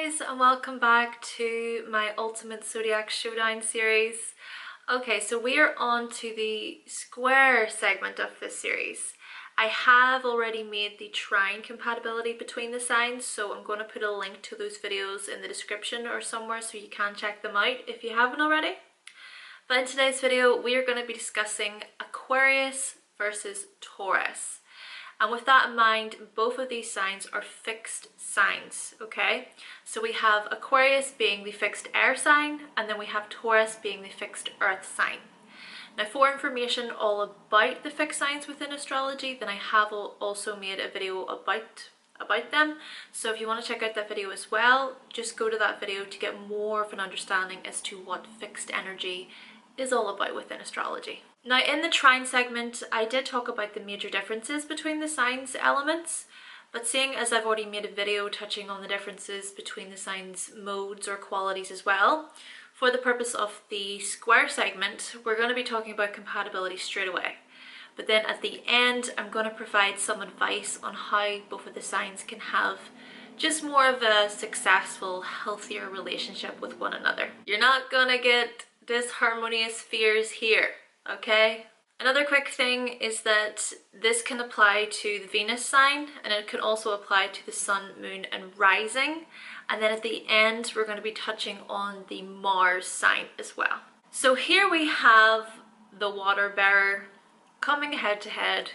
guys, and welcome back to my Ultimate Zodiac Showdown series. Okay, so we are on to the square segment of this series. I have already made the trine compatibility between the signs, so I'm going to put a link to those videos in the description or somewhere so you can check them out if you haven't already. But in today's video, we are going to be discussing Aquarius versus Taurus. And with that in mind, both of these signs are fixed signs, okay? So we have Aquarius being the fixed air sign, and then we have Taurus being the fixed earth sign. Now, for information all about the fixed signs within astrology, then I have also made a video about them. So if you want to check out that video as well, just go to that video to get more of an understanding as to what fixed energy is all about within astrology. Now, in the trine segment, I did talk about the major differences between the signs elements, but seeing as I've already made a video touching on the differences between the signs modes or qualities as well, for the purpose of the square segment, we're going to be talking about compatibility straight away. But then at the end, I'm going to provide some advice on how both of the signs can have just more of a successful, healthier relationship with one another. You're not going to get disharmonious fears here. Okay? Another quick thing is that this can apply to the Venus sign, and it can also apply to the sun, moon and rising. And then at the end, we're going to be touching on the Mars sign as well. So here we have the water bearer coming head to head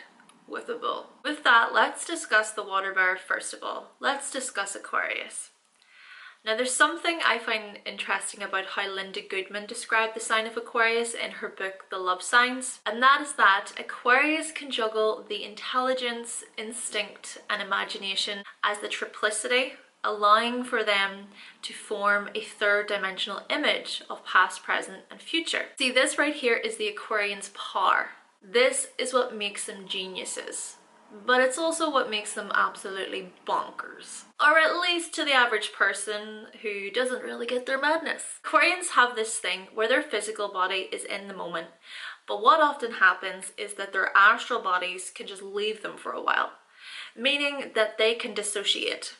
with a bull. With that, let's discuss the water bearer first of all. Let's discuss Aquarius. Now, there's something I find interesting about how Linda Goodman described the sign of Aquarius in her book, The Love Signs, and that is that Aquarius can juggle the intelligence, instinct, and imagination as the triplicity, allowing for them to form a third-dimensional image of past, present, and future. See, this right here is the Aquarian's power. This is what makes them geniuses. But it's also what makes them absolutely bonkers. Or at least to the average person who doesn't really get their madness. Aquarians have this thing where their physical body is in the moment, but what often happens is that their astral bodies can just leave them for a while, meaning that they can dissociate.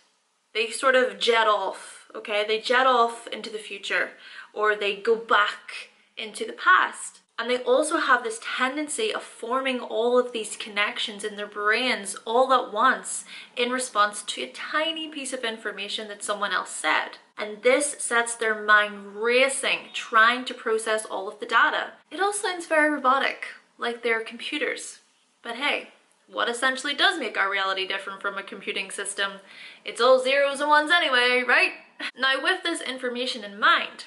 They sort of jet off, okay? They jet off into the future, or they go back into the past. And they also have this tendency of forming all of these connections in their brains all at once in response to a tiny piece of information that someone else said. And this sets their mind racing, trying to process all of the data. It all sounds very robotic, like they're computers. But hey, what essentially does make our reality different from a computing system? It's all zeros and ones anyway, right? Now, with this information in mind,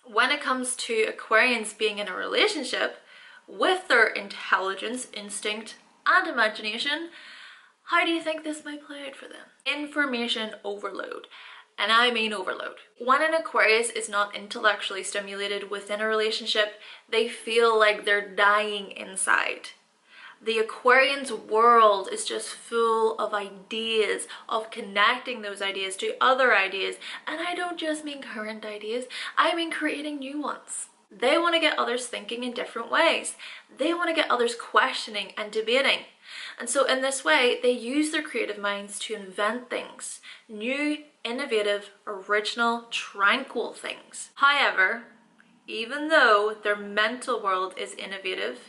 when it comes to Aquarians being in a relationship with their intelligence, instinct, and imagination, how do you think this might play out for them? Information overload. And I mean overload. When an Aquarius is not intellectually stimulated within a relationship, they feel like they're dying inside. The Aquarian's world is just full of ideas, of connecting those ideas to other ideas. And I don't just mean current ideas, I mean creating new ones. They want to get others thinking in different ways. They want to get others questioning and debating. And so in this way, they use their creative minds to invent things. New, innovative, original, tranquil things. However, even though their mental world is innovative,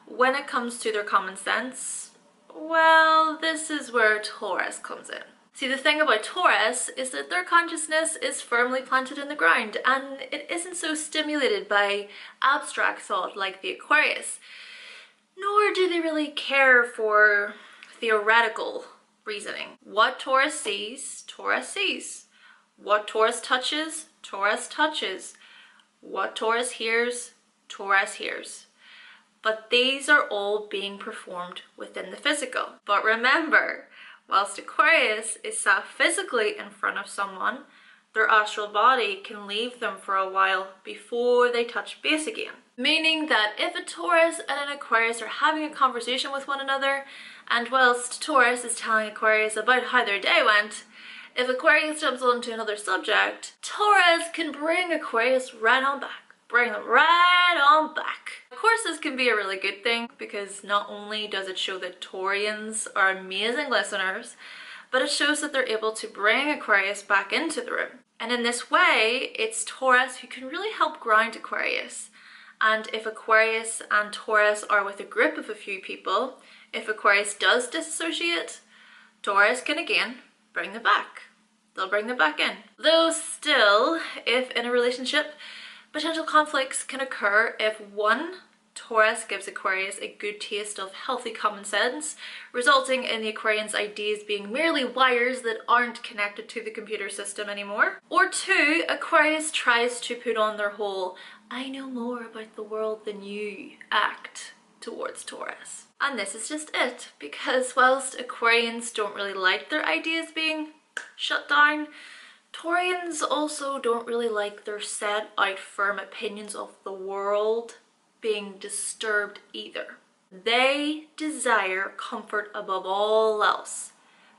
when it comes to their common sense, well, this is where Taurus comes in. See, the thing about Taurus is that their consciousness is firmly planted in the ground, and it isn't so stimulated by abstract thought like the Aquarius, nor do they really care for theoretical reasoning. What Taurus sees, Taurus sees. What Taurus touches, Taurus touches. What Taurus hears, Taurus hears. But these are all being performed within the physical. But remember, whilst Aquarius is sat physically in front of someone, their astral body can leave them for a while before they touch base again. Meaning that if a Taurus and an Aquarius are having a conversation with one another, and whilst Taurus is telling Aquarius about how their day went, if Aquarius jumps onto another subject, Taurus can bring Aquarius right on back. Bring them right on back. Of course, this can be a really good thing because not only does it show that Taurians are amazing listeners, but it shows that they're able to bring Aquarius back into the room. And in this way, it's Taurus who can really help ground Aquarius. And if Aquarius and Taurus are with a group of a few people, if Aquarius does disassociate, Taurus can again bring them back. They'll bring them back in. Though still, if in a relationship, potential conflicts can occur if one, Taurus gives Aquarius a good taste of healthy common sense, resulting in the Aquarian's ideas being merely wires that aren't connected to the computer system anymore. Or two, Aquarius tries to put on their whole "I know more about the world than you" act towards Taurus. And this is just it, because whilst Aquarians don't really like their ideas being shut down, Taurians also don't really like their set out firm opinions of the world being disturbed either. They desire comfort above all else,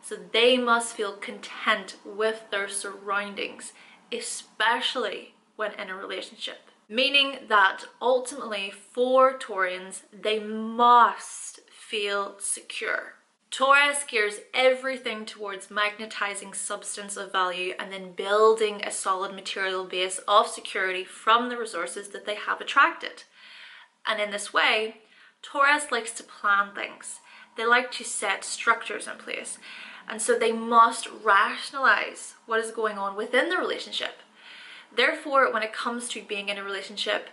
so they must feel content with their surroundings, especially when in a relationship. Meaning that ultimately for Taurians, they must feel secure. Taurus gears everything towards magnetizing substance of value and then building a solid material base of security from the resources that they have attracted. And in this way, Taurus likes to plan things. They like to set structures in place. And so they must rationalize what is going on within the relationship. Therefore, when it comes to being in a relationship,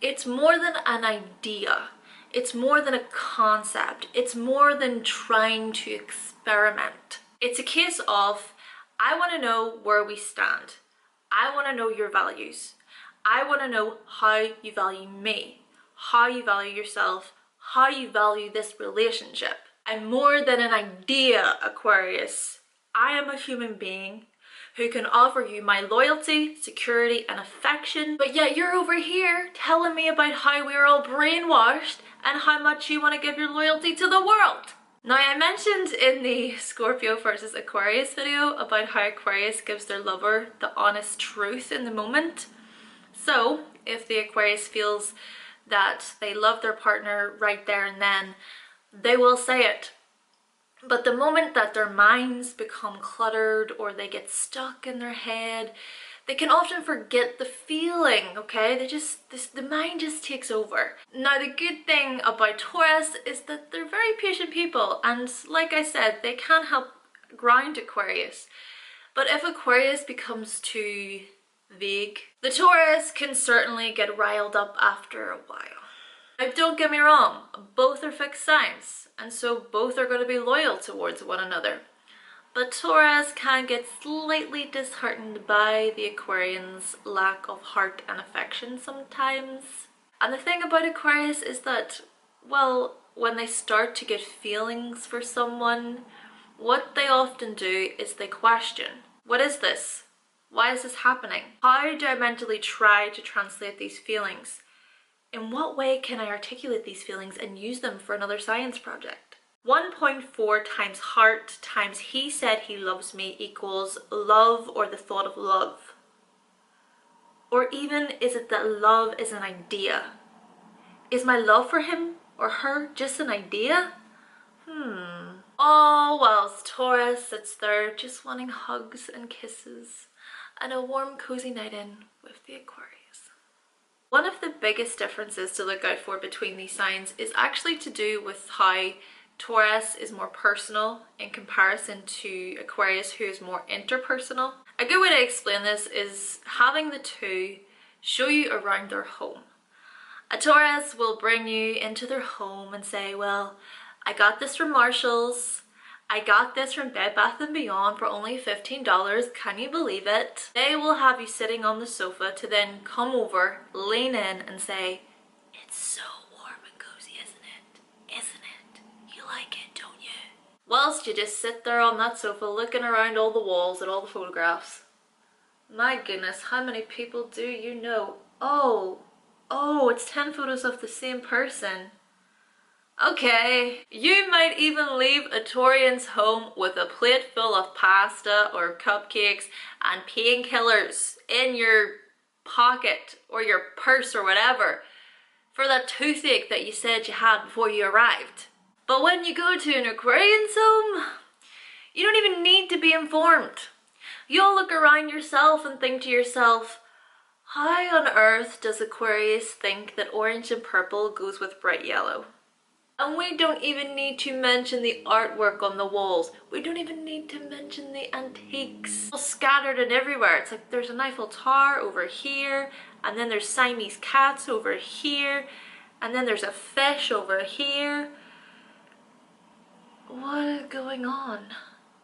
it's more than an idea. It's more than a concept. It's more than trying to experiment. It's a case of, I want to know where we stand. I want to know your values. I want to know how you value me, how you value yourself, how you value this relationship. I'm more than an idea, Aquarius. I am a human being who can offer you my loyalty, security, and affection, but yet you're over here telling me about how we're all brainwashed and how much you want to give your loyalty to the world. Now, I mentioned in the Scorpio versus Aquarius video about how Aquarius gives their lover the honest truth in the moment. So, if the Aquarius feels that they love their partner right there and then, they will say it. But the moment that their minds become cluttered or they get stuck in their head, they can often forget the feeling, okay? The mind just takes over. Now, the good thing about Taurus is that they're very patient people, and like I said, they can help ground Aquarius. But if Aquarius becomes too vague, the Taurus can certainly get riled up after a while. Now, don't get me wrong, both are fixed signs, and so both are going to be loyal towards one another. But Taurus can get slightly disheartened by the Aquarian's lack of heart and affection sometimes. And the thing about Aquarius is that, well, when they start to get feelings for someone, what they often do is they question, what is this? Why is this happening? How do I mentally try to translate these feelings? In what way can I articulate these feelings and use them for another science project? 1.4 times heart times he said he loves me equals love or the thought of love. Or even, is it that love is an idea? Is my love for him or her just an idea? All whilst Taurus sits there just wanting hugs and kisses and a warm cozy night in with the Aquarius. One of the biggest differences to look out for between these signs is actually to do with how Taurus is more personal in comparison to Aquarius, who is more interpersonal. A good way to explain this is having the two show you around their home. A Taurus will bring you into their home and say, well, I got this from Marshall's. I got this from Bed Bath & Beyond for only $15, can you believe it? They will have you sitting on the sofa to then come over, lean in and say, it's so warm and cozy, isn't it? Isn't it? You like it, don't you? Whilst you just sit there on that sofa looking around all the walls at all the photographs. My goodness, how many people do you know? Oh, it's 10 photos of the same person. Okay, you might even leave a Taurian's home with a plate full of pasta or cupcakes and painkillers in your pocket or your purse or whatever for that toothache that you said you had before you arrived. But when you go to an Aquarian's home, You don't even need to be informed. You'll look around yourself and think to yourself, how on earth does Aquarius think that orange and purple goes with bright yellow? And we don't even need to mention the artwork on the walls. We don't even need to mention the antiques. All scattered and everywhere. It's like there's an Eiffel Tower over here, and then there's Siamese cats over here, and then there's a fish over here. What is going on?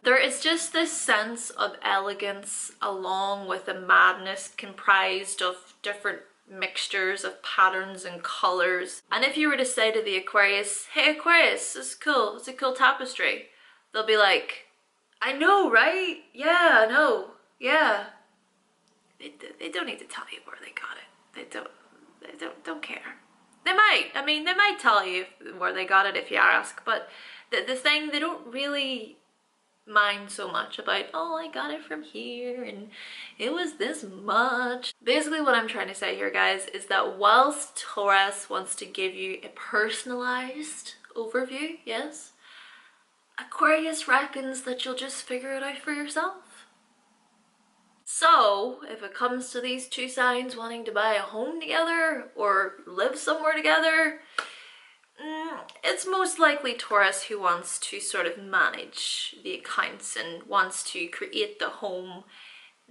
There is just this sense of elegance along with a madness comprised of different mixtures of patterns and colors. And if you were to say to the Aquarius, hey Aquarius, this is cool, it's a cool tapestry, they'll be like, I know, right? Yeah, I know, yeah. They don't need to tell you where they got it. They don't care. They might, I mean, they might tell you where they got it if you ask, but the thing, they don't really mind so much about, oh, I got it from here and it was this much. Basically what I'm trying to say here, guys, is that whilst Taurus wants to give you a personalized overview, yes, Aquarius reckons that you'll just figure it out for yourself. So if it comes to these two signs wanting to buy a home together or live somewhere together, it's most likely Taurus who wants to sort of manage the accounts and wants to create the home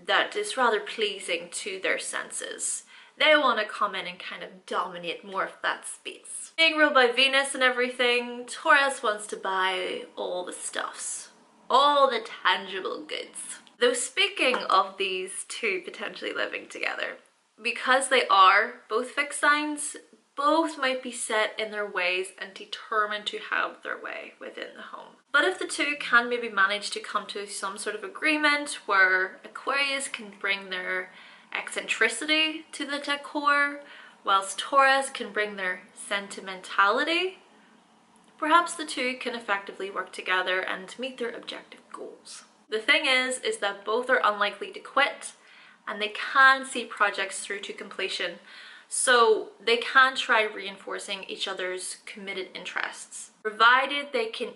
that is rather pleasing to their senses. They want to come in and kind of dominate more of that space. Being ruled by Venus and everything, Taurus wants to buy all the stuffs, all the tangible goods. Though speaking of these two potentially living together, because they are both fixed signs, both might be set in their ways and determined to have their way within the home. But if the two can maybe manage to come to some sort of agreement where Aquarius can bring their eccentricity to the decor, whilst Taurus can bring their sentimentality, perhaps the two can effectively work together and meet their objective goals. The thing is that both are unlikely to quit and they can see projects through to completion. So they can try reinforcing each other's committed interests, provided they can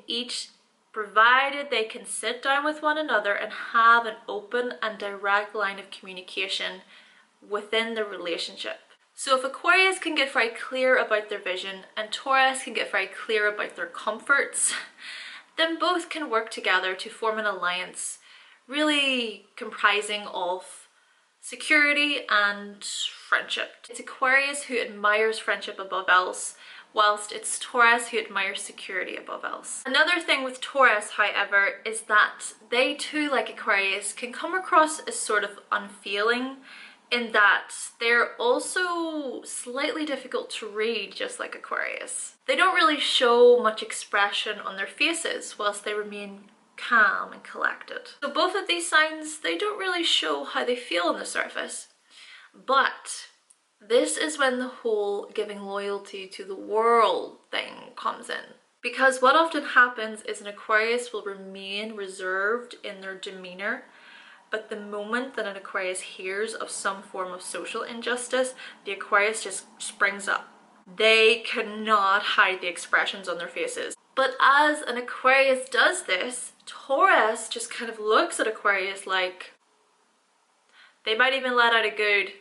sit down with one another and have an open and direct line of communication within the relationship. So if Aquarius can get very clear about their vision and Taurus can get very clear about their comforts, then both can work together to form an alliance really comprising of security and friendship. It's Aquarius who admires friendship above else, whilst it's Taurus who admires security above else. Another thing with Taurus, however, is that they too, like Aquarius, can come across as sort of unfeeling in that they're also slightly difficult to read, just like Aquarius. They don't really show much expression on their faces whilst they remain calm and collected. So both of these signs, they don't really show how they feel on the surface. But this is when the whole giving loyalty to the world thing comes in. Because what often happens is an Aquarius will remain reserved in their demeanor, but the moment that an Aquarius hears of some form of social injustice, the Aquarius just springs up. They cannot hide the expressions on their faces. But as an Aquarius does this, Taurus just kind of looks at Aquarius like, they might even let out a good,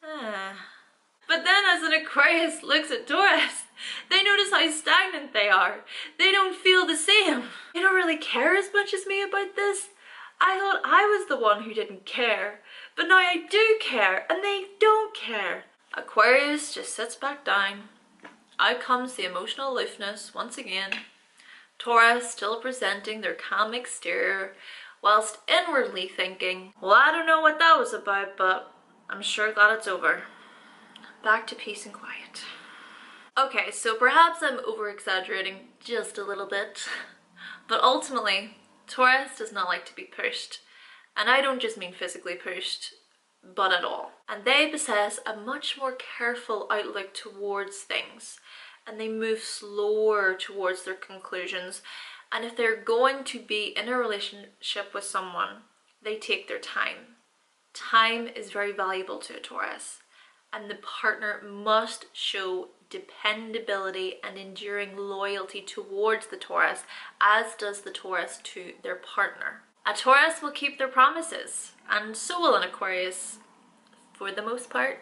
But then as an Aquarius looks at Taurus, they notice how stagnant they are. They don't feel the same. They don't really care as much as me about this. I thought I was the one who didn't care, but now I do care and they don't care. Aquarius just sits back down. Out comes the emotional aloofness once again. Taurus still presenting their calm exterior, whilst inwardly thinking, well, I don't know what that was about, but I'm sure glad it's over. Back to peace and quiet. Okay, so perhaps I'm over-exaggerating just a little bit, but ultimately, Taurus does not like to be pushed. And I don't just mean physically pushed, but at all. And they possess a much more careful outlook towards things, and they move slower towards their conclusions. And if they're going to be in a relationship with someone, they take their time. Time is very valuable to a Taurus, and the partner must show dependability and enduring loyalty towards the Taurus, as does the Taurus to their partner. A Taurus will keep their promises, and so will an Aquarius, for the most part.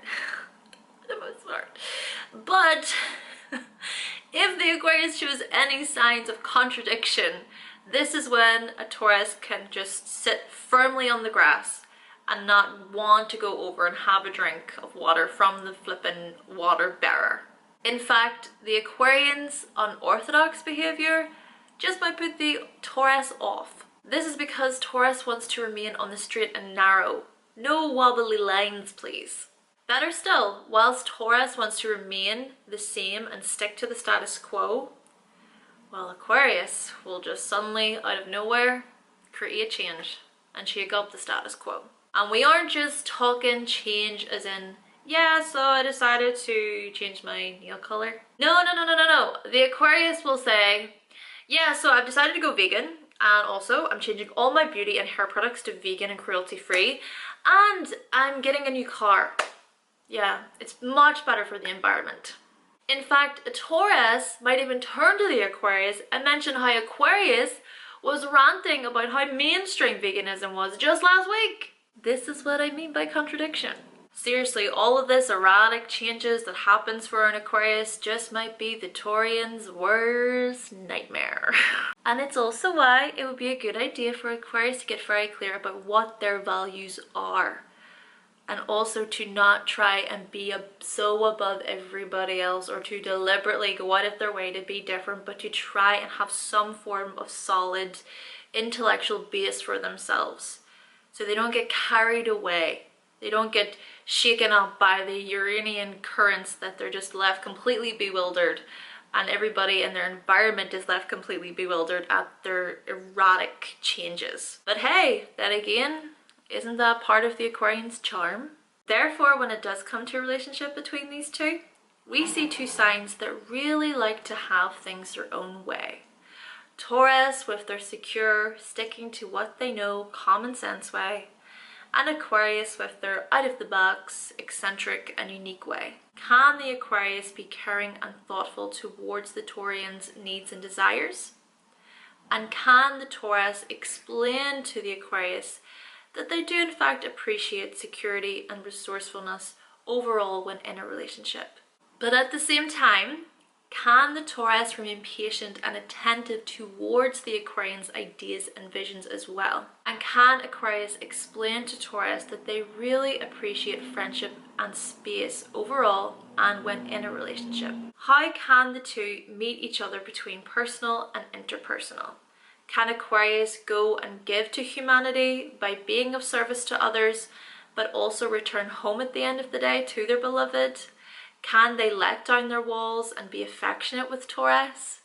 For the most part. But if the Aquarius shows any signs of contradiction, this is when a Taurus can just sit firmly on the grass and not want to go over and have a drink of water from the flippin' water bearer. In fact, the Aquarians' unorthodox behaviour just might put the Taurus off. This is because Taurus wants to remain on the straight and narrow. No wobbly lines, please. Better still, whilst Taurus wants to remain the same and stick to the status quo, well, Aquarius will just suddenly, out of nowhere, create change and shake up the status quo. And we aren't just talking change as in, yeah, so I decided to change my nail color. No. The Aquarius will say, yeah, so I've decided to go vegan, and also I'm changing all my beauty and hair products to vegan and cruelty free, and I'm getting a new car. Yeah, it's much better for the environment. In fact, a Taurus might even turn to the Aquarius and mention how Aquarius was ranting about how mainstream veganism was just last week. This is what I mean by contradiction. Seriously, all of this erratic changes that happens for an Aquarius just might be the Taurians' worst nightmare. And it's also why it would be a good idea for Aquarius to get very clear about what their values are. And also to not try and be so above everybody else, or to deliberately go out of their way to be different, but to try and have some form of solid intellectual base for themselves. So they don't get carried away. They don't get shaken up by the Uranian currents that they're just left completely bewildered, and everybody in their environment is left completely bewildered at their erratic changes. But hey, then again, isn't that part of the Aquarian's charm? Therefore, when it does come to a relationship between these two, we see two signs that really like to have things their own way. Taurus with their secure, sticking to what they know, common sense way, and Aquarius with their out-of-the-box, eccentric and unique way. Can the Aquarius be caring and thoughtful towards the Taurian's needs and desires? And can the Taurus explain to the Aquarius that they do in fact appreciate security and resourcefulness overall when in a relationship? But at the same time, can the Taurus remain patient and attentive towards the Aquarian's ideas and visions as well? And can Aquarius explain to Taurus that they really appreciate friendship and space overall and when in a relationship? How can the two meet each other between personal and interpersonal? Can Aquarius go and give to humanity by being of service to others, but also return home at the end of the day to their beloved? Can they let down their walls and be affectionate with Taurus?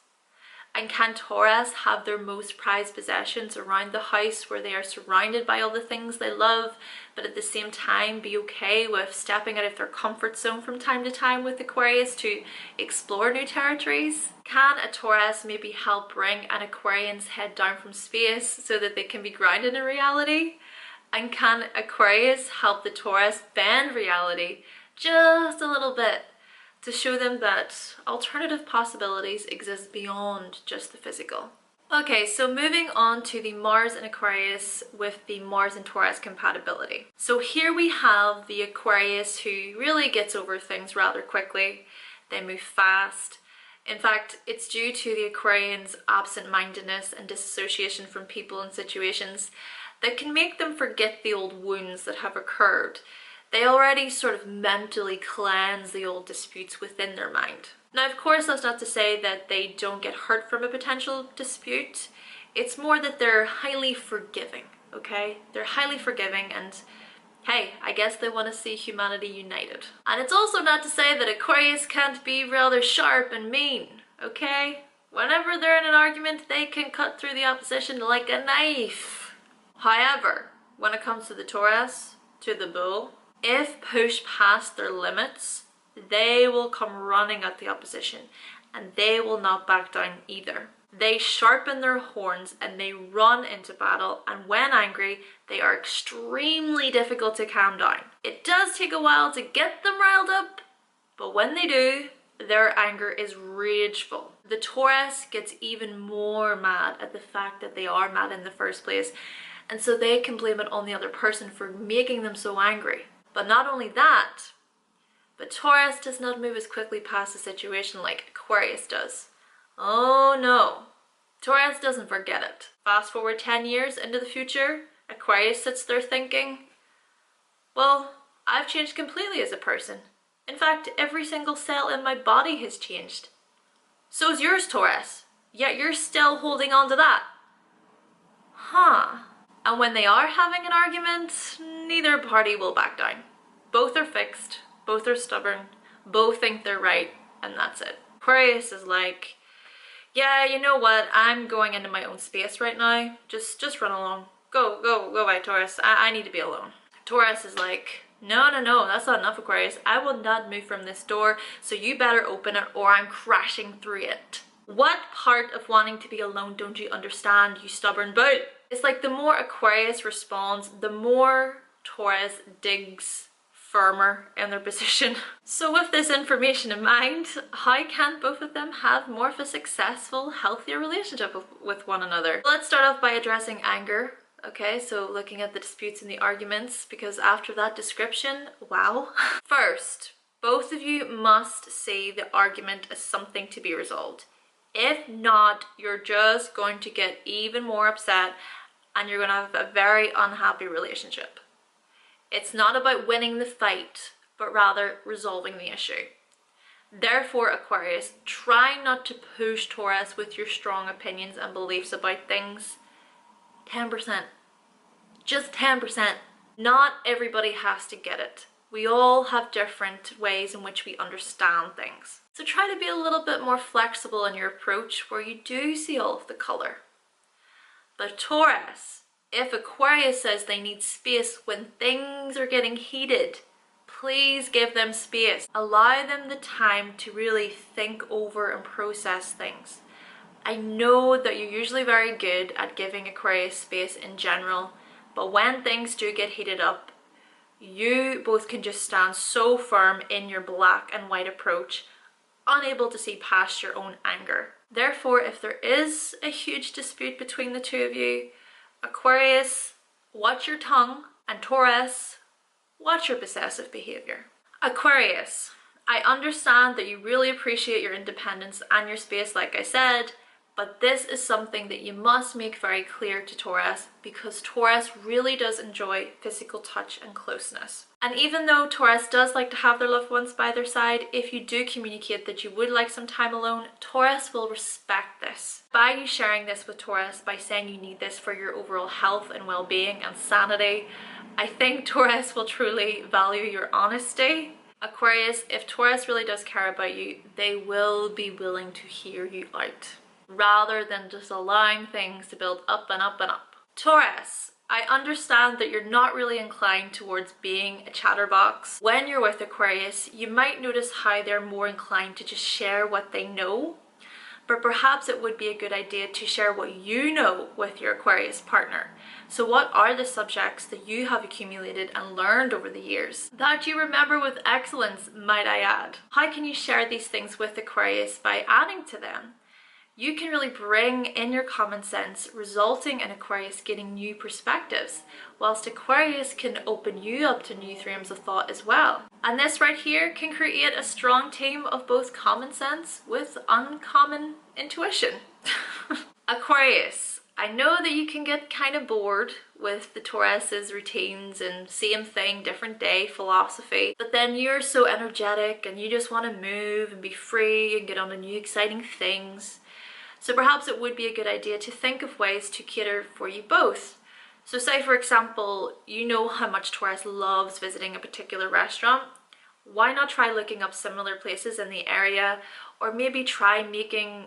And can Taurus have their most prized possessions around the house where they are surrounded by all the things they love, but at the same time be okay with stepping out of their comfort zone from time to time with Aquarius to explore new territories? Can a Taurus maybe help bring an Aquarian's head down from space so that they can be grounded in reality? And can Aquarius help the Taurus bend reality just a little bit to show them that alternative possibilities exist beyond just the physical? Okay, so moving on to the Mars in Aquarius with the Mars and Taurus compatibility. So here we have the Aquarius who really gets over things rather quickly. They move fast. In fact, it's due to the Aquarian's absent-mindedness and disassociation from people and situations that can make them forget the old wounds that have occurred. They already sort of mentally cleanse the old disputes within their mind. Now, of course, that's not to say that they don't get hurt from a potential dispute. It's more that they're highly forgiving, okay? They're highly forgiving, and hey, I guess they want to see humanity united. And it's also not to say that Aquarius can't be rather sharp and mean, okay? Whenever they're in an argument, they can cut through the opposition like a knife. However, when it comes to the Taurus, to the bull, if pushed past their limits, they will come running at the opposition, and they will not back down either. They sharpen their horns and they run into battle, and when angry, they are extremely difficult to calm down. It does take a while to get them riled up, but when they do, their anger is rageful. The Taurus gets even more mad at the fact that they are mad in the first place, and so they can blame it on the other person for making them so angry. But not only that, but Taurus does not move as quickly past the situation like Aquarius does. Oh no, Taurus doesn't forget it. Fast forward 10 years into the future, Aquarius sits there thinking, well, I've changed completely as a person. In fact, every single cell in my body has changed. So's yours, Taurus, yet you're still holding on to that. Huh. And when they are having an argument, neither party will back down. Both are fixed, both are stubborn, both think they're right, and that's it. Aquarius is like, yeah, you know what, I'm going into my own space right now. Just run along. Go away, Taurus. I need to be alone. Taurus is like, no, that's not enough, Aquarius. I will not move from this door, so you better open it or I'm crashing through it. What part of wanting to be alone don't you understand, you stubborn bull? It's like the more Aquarius responds, the more Taurus digs firmer in their position. So with this information in mind, how can both of them have more of a successful, healthier relationship with one another? Let's start off by addressing anger. Okay, so looking at the disputes and the arguments, because after that description, wow. First, both of you must see the argument as something to be resolved. If not, you're just going to get even more upset and you're going to have a very unhappy relationship. It's not about winning the fight, but rather resolving the issue. Therefore, Aquarius, try not to push Taurus with your strong opinions and beliefs about things. 10%. Just 10%. Not everybody has to get it. We all have different ways in which we understand things. So try to be a little bit more flexible in your approach where you do see all of the colour. But Taurus, if Aquarius says they need space when things are getting heated, please give them space. Allow them the time to really think over and process things. I know that you're usually very good at giving Aquarius space in general, but when things do get heated up, you both can just stand so firm in your black and white approach, unable to see past your own anger. Therefore, if there is a huge dispute between the two of you, Aquarius, watch your tongue, and Taurus, watch your possessive behaviour. Aquarius, I understand that you really appreciate your independence and your space, like I said, but this is something that you must make very clear to Taurus, because Taurus really does enjoy physical touch and closeness. And even though Taurus does like to have their loved ones by their side, if you do communicate that you would like some time alone, Taurus will respect this. By you sharing this with Taurus, by saying you need this for your overall health and well-being and sanity, I think Taurus will truly value your honesty. Aquarius, if Taurus really does care about you, they will be willing to hear you out, rather than just allowing things to build up and up and up. Taurus, I understand that you're not really inclined towards being a chatterbox. When you're with Aquarius, you might notice how they're more inclined to just share what they know, but perhaps it would be a good idea to share what you know with your Aquarius partner. So what are the subjects that you have accumulated and learned over the years that you remember with excellence, might I add? How can you share these things with Aquarius by adding to them? You can really bring in your common sense, resulting in Aquarius getting new perspectives, whilst Aquarius can open you up to new streams of thought as well. And this right here can create a strong team of both common sense with uncommon intuition. Aquarius, I know that you can get kind of bored with the Taurus's routines and same thing, different day philosophy, but then you're so energetic and you just want to move and be free and get on to new exciting things. So perhaps it would be a good idea to think of ways to cater for you both. So say for example, you know how much Taurus loves visiting a particular restaurant. Why not try looking up similar places in the area, or maybe try making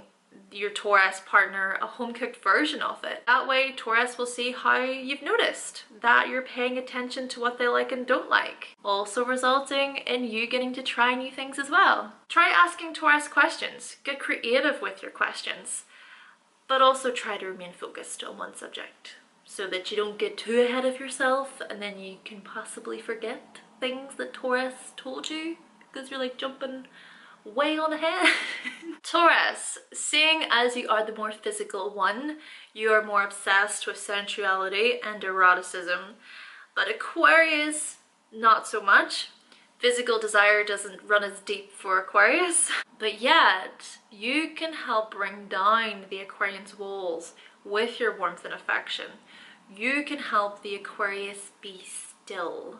your Taurus partner a home-cooked version of it. That way Taurus will see how you've noticed that you're paying attention to what they like and don't like, also resulting in you getting to try new things as well. Try asking Taurus questions. Get creative with your questions. but also try to remain focused on one subject so that you don't get too ahead of yourself and then you can possibly forget things that Taurus told you because you're like jumping way on ahead. Taurus, seeing as you are the more physical one, you are more obsessed with sensuality and eroticism, but Aquarius, not so much. Physical desire doesn't run as deep for Aquarius, but yet you can help bring down the Aquarian's walls with your warmth and affection. You can help the Aquarius be still.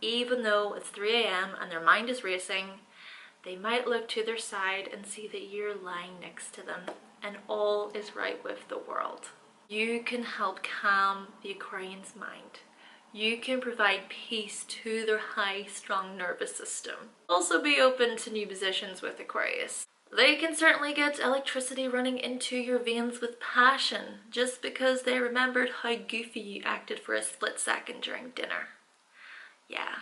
Even though it's 3 a.m. and their mind is racing, they might look to their side and see that you're lying next to them and all is right with the world. You can help calm the Aquarian's mind. You can provide peace to their high-strung nervous system. Also be open to new positions with Aquarius. They can certainly get electricity running into your veins with passion just because they remembered how goofy you acted for a split second during dinner. Yeah,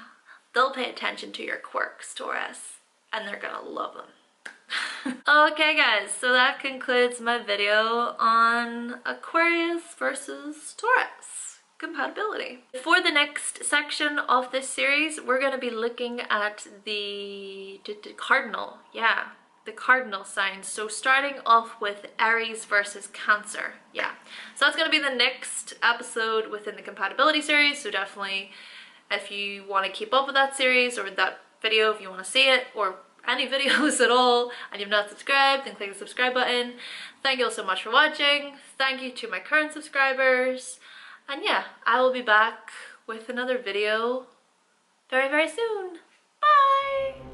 they'll pay attention to your quirks, Taurus, and they're gonna love them. Okay guys, so that concludes my video on Aquarius versus Taurus compatibility. For the next section of this series, we're going to be looking at the cardinal, the cardinal signs. So starting off with Aries versus Cancer, so that's going to be the next episode within the compatibility series. So definitely, if you want to keep up with that series or that video, if you want to see it, or any videos at all, and you've not subscribed, then click the subscribe button. Thank you all so much for watching. Thank you to my current subscribers. And yeah, I will be back with another video very, very soon. Bye!